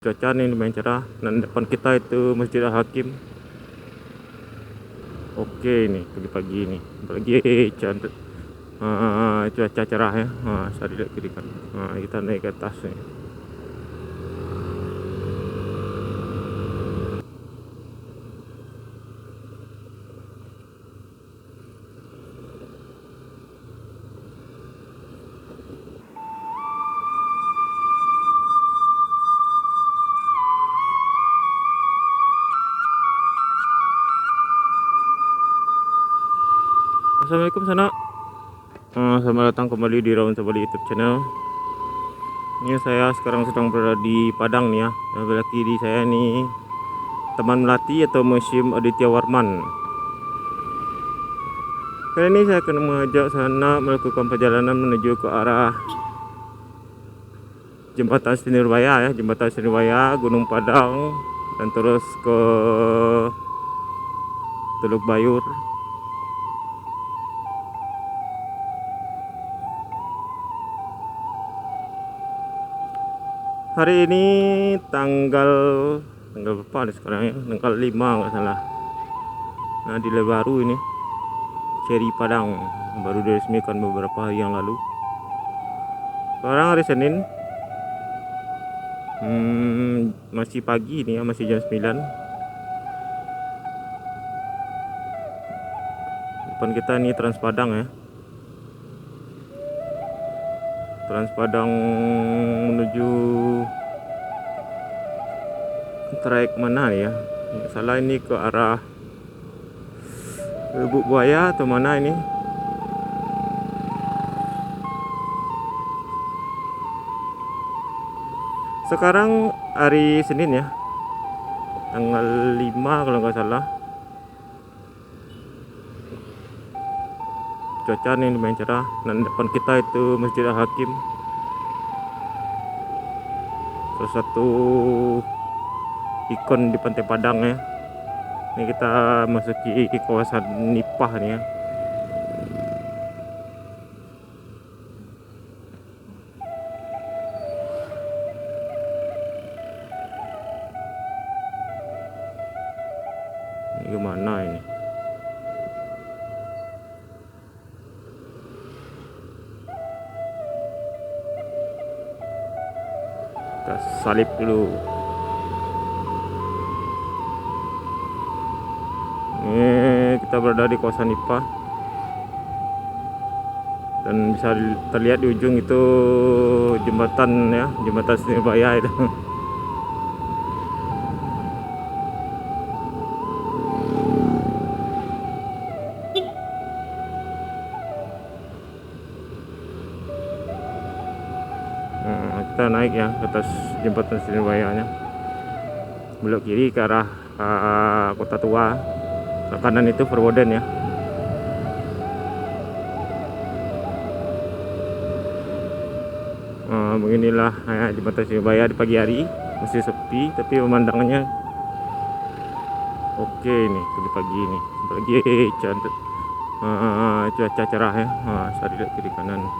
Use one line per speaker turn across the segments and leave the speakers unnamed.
Cuaca nih lumayan cerah dan depan kita itu Masjid Al Hakim. Oke nih pagi-pagi ini apalagi cantik, cuaca cerah ya. Saya lihat kiri kan, kita naik ke atas nih. Assalamualaikum sana. Selamat datang kembali di Raun Sabali YouTube channel. Ini saya sekarang sedang berada di Padang nih ya. Nah, belah kiri saya nih Taman Melati atau Museum Aditya Warman. Kali ini saya akan mengajak sana melakukan perjalanan menuju ke arah Jembatan Senirbaya ya, Jembatan Senirbaya, Gunung Padang, dan terus ke Teluk Bayur. Hari ini tanggal berapa nih sekarang ya? Tanggal 5 nggak salah. Nah, di baru ini Seri Padang baru diresmikan beberapa hari yang lalu. Sekarang hari Senin. Masih pagi nih ya, masih jam 9. Depan kita ini Trans Padang ya. Trans Padang menuju trayek mana ya? Nggak salah ini ke arah Lubuk Buaya atau mana ini? Sekarang hari Senin ya, tanggal 5 kalau nggak salah. Cuaca nih lumayan cerah dan depan kita itu Masjid Al Hakim, salah satu ikon di Pantai Padang ya. Ini kita masuki kawasan Nipah nih ya. Ini gimana ini? Kita salib dulu. Ini kita berada di kawasan Nipah dan bisa terlihat di ujung itu jembatan ya, Jembatan Senirbaya itu. Kita naik ya ke atas Jembatan Senirbaya-nya. Belok kiri ke arah Kota Tua, ke kanan itu Perwoden ya. Beginilah ya, Jembatan Senirbaya di pagi hari masih sepi tapi pemandangannya oke nih pagi-pagi ini apalagi cantik, cuaca cerah ya. Saya lihat kiri kanan tuh.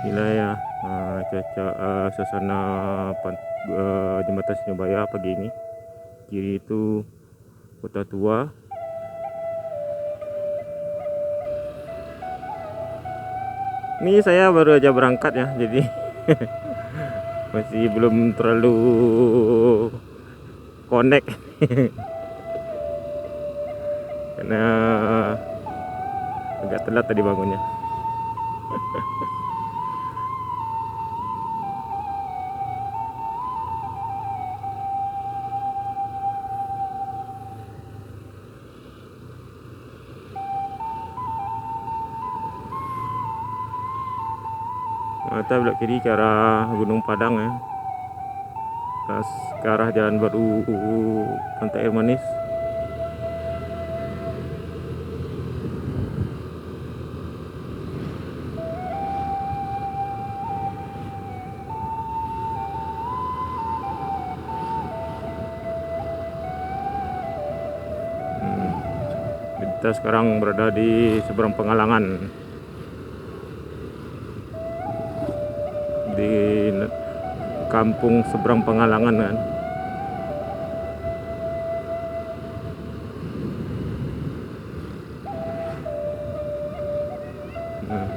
Gila ya, cuaca, suasana Jembatan Senirbaya pagi ini. Kiri itu Kota Tua. Ini saya baru aja berangkat ya, jadi masih belum terlalu connect karena agak telat tadi bangunnya. Kita belok kiri ke arah Gunung Padang ya, ke arah Jalan Baru Pantai Air Manis. Kita sekarang berada di seberang Pengalangan, di kampung seberang Pengalangan kan.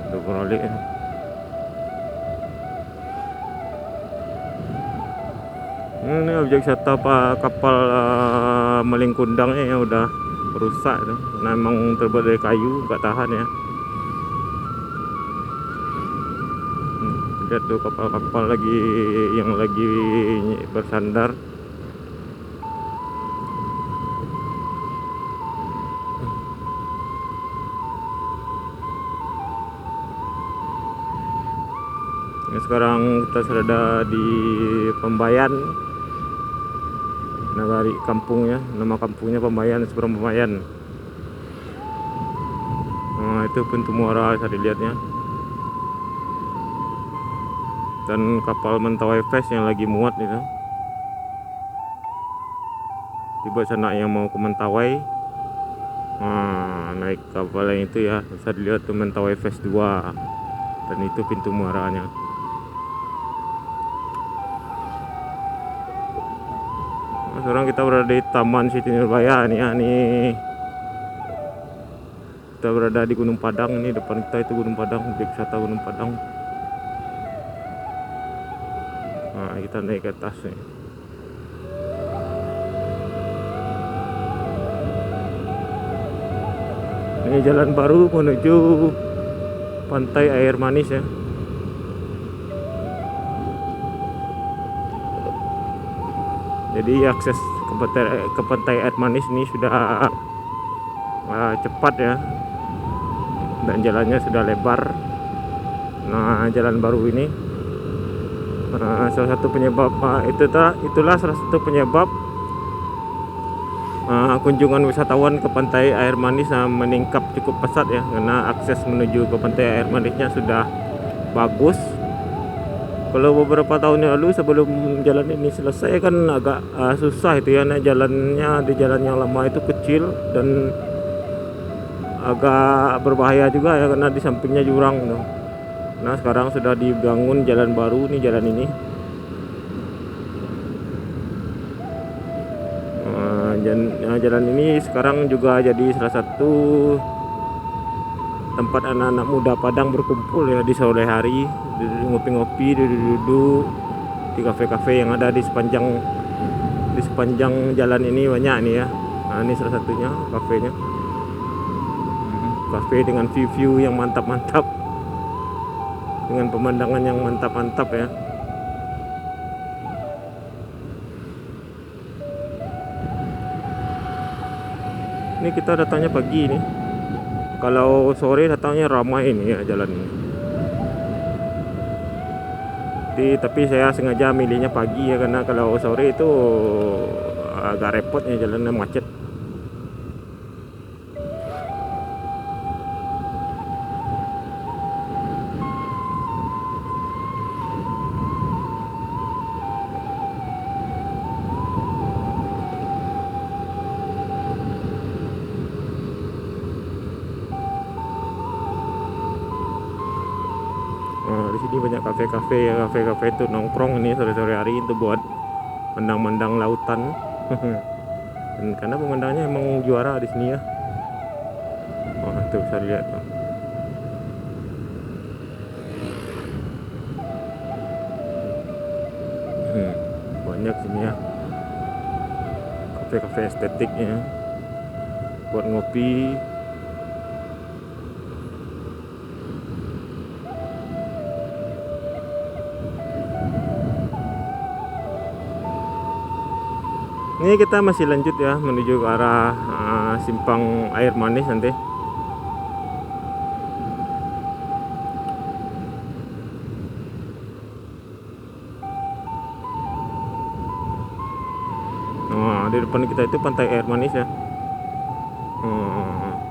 Udah beroleh. Ini objek wisata kapal Maling Kundangnya yang udah rusak itu. Nah, memang terbuat dari kayu, nggak tahan ya. Lihat tuh kapal-kapal yang lagi bersandar. Nah, sekarang kita sudah ada di Pembayan. Nagari kampungnya, nama kampungnya Pembayan, seberang Pembayan. Nah, itu pintu muara bisa dilihatnya. Dan kapal Mentawai Fest yang lagi muat itu. Tiba sana yang mau ke Mentawai. Nah, naik kapal yang itu ya, bisa dilihat tuh Mentawai Fest 2. Dan itu pintu muaranya. Nah, sekarang kita berada di Taman Siti Nurbaya nih ya, nih. Kita berada di Gunung Padang, ini depan kita itu Gunung Padang, objek wisata Gunung Padang. Nah, kita naik ke atas nih. Ini jalan baru menuju Pantai Air Manis ya. Jadi akses ke Pantai Air Manis ini sudah cepat ya. Dan jalannya sudah lebar. Nah, jalan baru ini salah satu penyebab itulah salah satu penyebab kunjungan wisatawan ke Pantai Air Manis meningkat cukup pesat ya, karena akses menuju ke Pantai Air Manisnya sudah bagus. Kalau beberapa tahun yang lalu sebelum jalan ini selesai kan agak susah itu ya, nah jalannya di jalan yang lama itu kecil dan agak berbahaya juga ya, karena di sampingnya jurang tuh. Nah, sekarang sudah dibangun jalan baru nih, jalan ini. Jalan ini sekarang juga jadi salah satu tempat anak-anak muda Padang berkumpul ya di sore hari, ngopi-ngopi, duduk-duduk di kafe-kafe yang ada di sepanjang jalan ini banyak nih ya. Nah, ini salah satunya kafenya. Kafe dengan view yang mantap-mantap, dengan pemandangan yang mantap-mantap ya. Ini kita datangnya pagi nih. Kalau sore datangnya ramai ini ya jalan ini. Tapi saya sengaja milihnya pagi ya, karena kalau sore itu agak repot ya, jalannya macet. Di sini banyak kafe-kafe itu nongkrong ini sore-sore hari itu buat mandang-mandang lautan. Dan karena pemandangannya emang juara di sini ya. Oh, itu bisa lihat tuh. Banyak sini ya kafe-kafe estetiknya buat ngopi. Ini kita masih lanjut ya menuju ke arah Simpang Air Manis nanti. Nah, di depan kita itu Pantai Air Manis ya.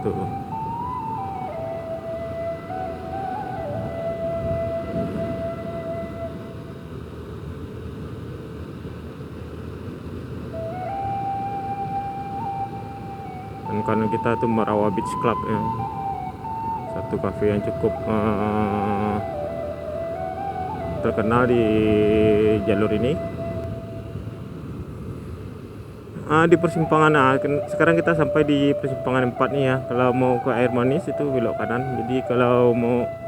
Tuh. Dan karena kita tuh Marawa Beach Club ya, satu kafe yang cukup terkenal di jalur ini. Di persimpangan, sekarang kita sampai di persimpangan 4 nih ya. Kalau mau ke Air Manis itu belok kanan, jadi kalau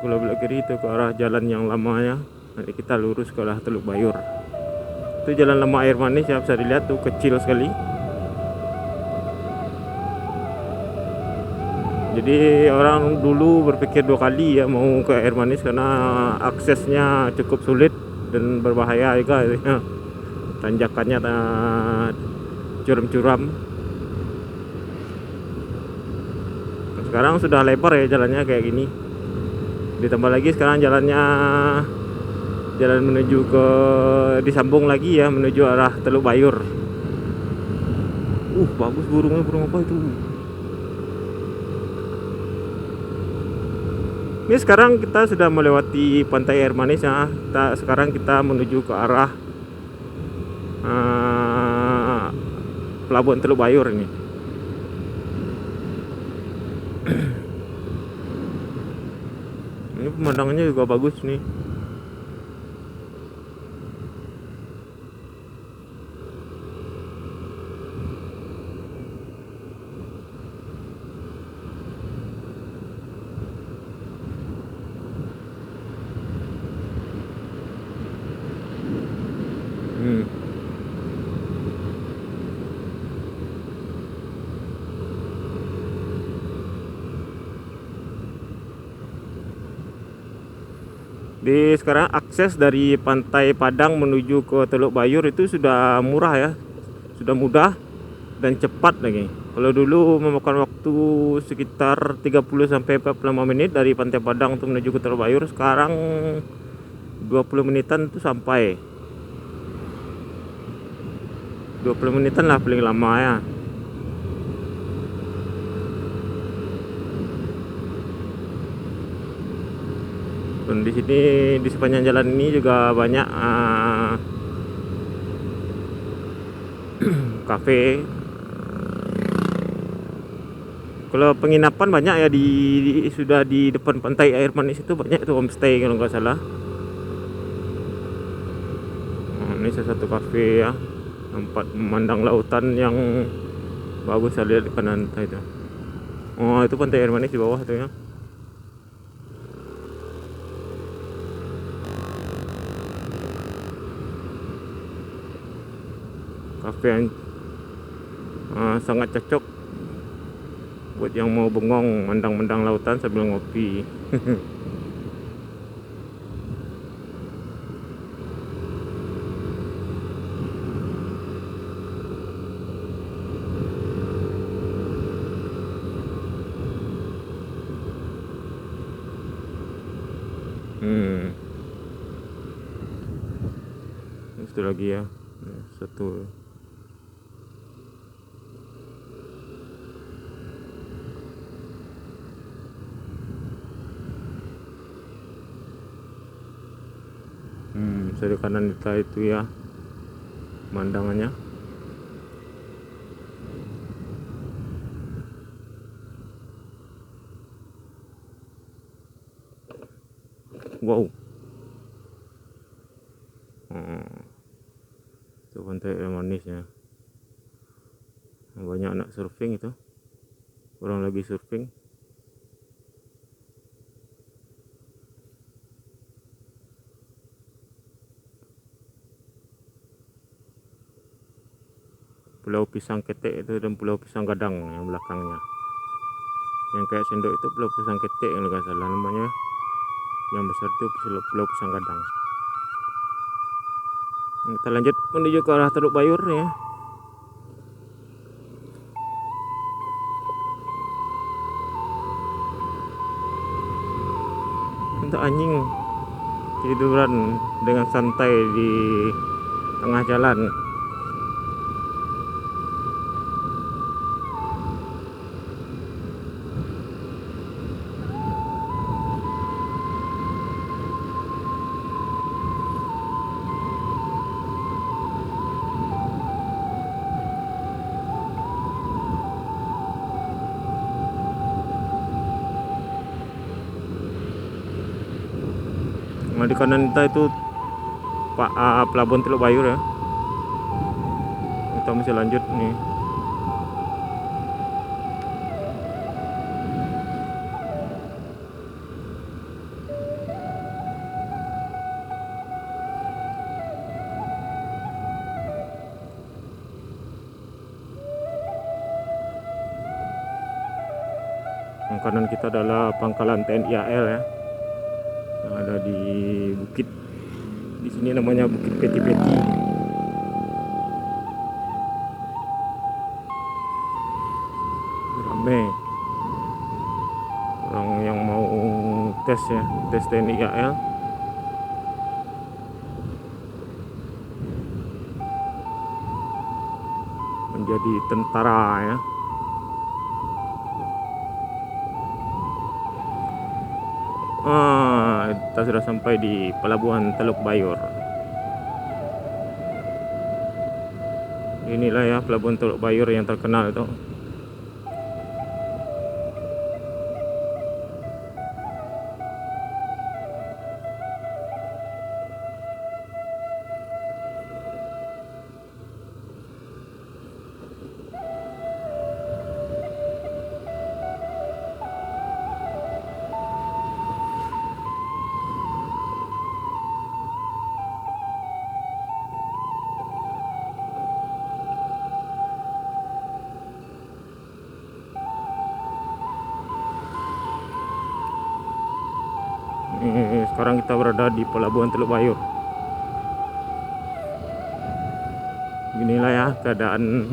belok kiri itu ke arah jalan yang lamanya, nanti kita lurus ke arah Teluk Bayur. Itu jalan lama Air Manis ya, bisa dilihat tuh kecil sekali. Jadi orang dulu berpikir 2 kali ya mau ke Air Manis karena aksesnya cukup sulit dan berbahaya juga ya. Tanjakannya curam-curam. Sekarang sudah lebar ya jalannya kayak gini. Ditambah lagi sekarang jalan menuju ke disambung lagi ya menuju arah Teluk Bayur. Bagus burungnya, burung apa itu? Ini sekarang kita sudah melewati pantai Air Manis ya. Sekarang kita menuju ke arah Pelabuhan Teluk Bayur ini. Ini pemandangannya juga bagus nih. Sekarang akses dari Pantai Padang menuju ke Teluk Bayur itu sudah murah ya, sudah mudah dan cepat lagi. Kalau dulu memakan waktu sekitar 30 sampai 45 menit dari Pantai Padang untuk menuju ke Teluk Bayur, sekarang 20 menitan itu sampai. 20 menitan lah paling lama ya. Dan di sini di sepanjang jalan ini juga banyak kafe. Kalau penginapan banyak ya sudah di depan pantai Air Manis itu banyak itu homestay kalau nggak salah. Ini salah satu kafe ya, tempat memandang lautan yang bagus. Saya lihat di kanan itu. Itu pantai Air Manis di bawah tuh ya. Kafe yang sangat cocok buat yang mau bengong mandang-mandang lautan sambil ngopi. Itu lagi ya, satu. Dari kanan kita itu ya pemandangannya. Wow. Itu pantai Air Manis ya. Banyak anak surfing itu. Orang lagi surfing. Pulau Pisang Ketek itu dan Pulau Pisang Gadang yang belakangnya. Yang kayak sendok itu Pulau Pisang Ketek yang nggak salah namanya. Yang besar itu Pulau Pisang Gadang. Kita lanjut menuju ke arah Teluk Bayur ya. Untuk anjing tiduran dengan santai di tengah jalan. Nah, di kanan kita itu pelabuhan Teluk Bayur ya. Kita masih lanjut nih. Yang kanan kita adalah pangkalan TNI AL ya, yang ada di bukit. Di sini namanya Bukit Peti-Peti. Rame orang yang mau tes ya, tes TNI AL. Menjadi tentara ya. Kita sudah sampai di pelabuhan Teluk Bayur. Inilah ya pelabuhan Teluk Bayur yang terkenal itu. Sekarang kita berada di pelabuhan Teluk Bayur. Inilah ya keadaan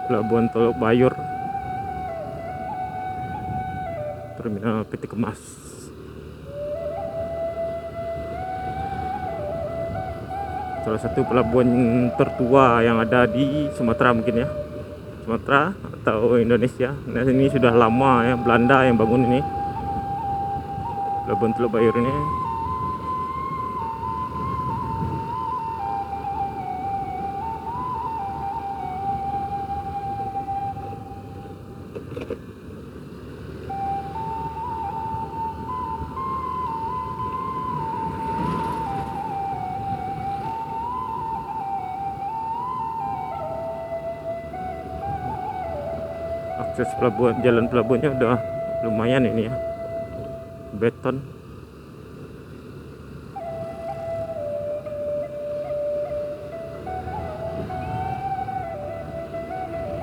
pelabuhan Teluk Bayur, terminal PT Kemas. Salah satu pelabuhan tertua yang ada di Sumatera mungkin ya, Sumatera atau Indonesia. Nah, ini sudah lama ya, Belanda yang bangun ini pelabuhan Teluk Bayur ini. Akses pelabuhan, jalan pelabuhannya udah lumayan ini ya, beton.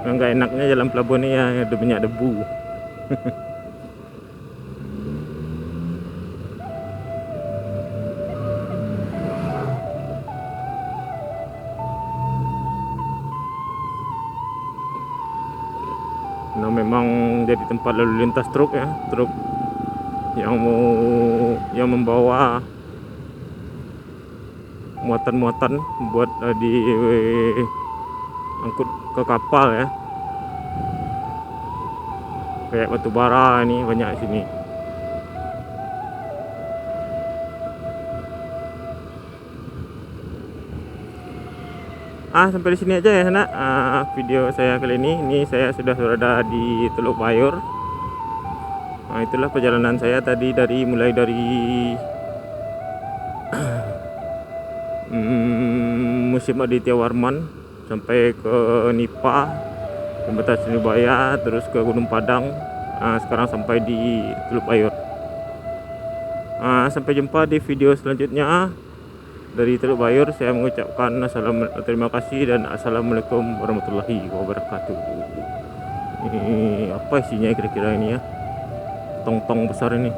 Yang nggak enaknya jalan pelabuhan ini ya ada banyak debu. Nah, memang jadi tempat lalu lintas truk ya, truk yang membawa muatan-muatan buat angkut ke kapal ya, kayak batu bara ini banyak di sini. Sampai di sini aja ya nak video saya kali ini. Ini saya sudah berada di Teluk Bayur. Nah, itulah perjalanan saya tadi mulai dari Museum Aditya Warman sampai ke Nipa, Jembatan Sriwijaya, terus ke Gunung Padang. Sekarang sampai di Teluk Bayur. Sampai jumpa di video selanjutnya. Dari Teluk Bayur saya mengucapkan terima kasih dan assalamualaikum warahmatullahi wabarakatuh. Ini apa isinya kira-kira ini ya, tong-tong besar ini.